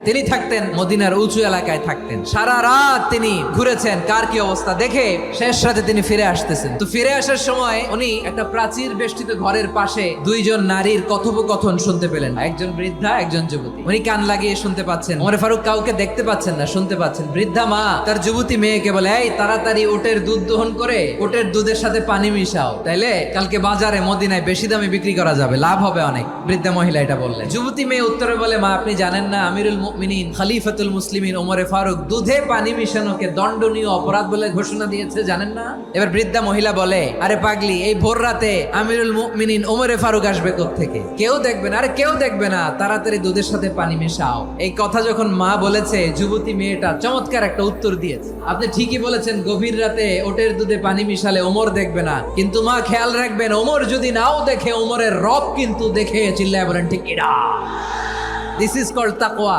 তিনি থাকতেন মদিনার উঁচু এলাকায় থাকতেন, সারা রাত তিনি ঘুরেছেন কার কি অবস্থা দেখে শেষ রাতে তিনি ফিরে আসতেছেন। তো ফিরে আসার সময় উনি একটা প্রাচীর বেষ্টিত ঘরের পাশে দুইজন নারীর কথোপকথন শুনতে পেলেন, একজন বৃদ্ধা একজন যুবতী। উনি কান লাগিয়ে শুনতে পাচ্ছেন, ওমর ফারুক কাউকে দেখতে পাচ্ছেন না, শুনতে পাচ্ছেন। বৃদ্ধা মা তার যুবতী মেয়েকে বলে, এই তাড়াতাড়ি ওটের দুধ দহন করে ওটের দুধের সাথে পানি মিশাও, তাইলে কালকে বাজারে মদিনায় বেশি দামে বিক্রি করা যাবে, লাভ হবে অনেক। বৃদ্ধা মহিলা এটা বললেন। যুবতী মেয়ে উত্তরে বলে, মা আপনি জানেন না আমিরুল মুমিনিন খলিফাতুল মুসলিমিন ওমরে ফারুক দুধে পানি মিশানোকে দণ্ডনীয় অপরাধ বলে ঘোষণা দিয়েছে, জানেন না? এবার বৃদ্ধা মহিলা বলে, আরে পাগলি, এই ভোর রাতে আমিরুল মুমিনিন ওমরে ফারুক আসবে কোত্থেকে? কেউ দেখবে না। আরে কেউ দেখবে না, তাড়াতাড়ি দুধের সাথে পানি মেশাও। এই কথা যখন মা বলেছে, যুবতী মেয়েটা চমৎকার একটা উত্তর দিয়েছে, আপনি ঠিকই বলেছেন, গভীর রাতে ওটের দুধে পানি মিশালে ওমর দেখবে না, কিন্তু মা খেয়াল রাখবেন, ওমর যদি নাও দেখে, ওমরের রব কিন্তু দেখে। চিল্লায় বলেন ঠিক কিনা? দিস ইজ কল্ড তাকওয়া।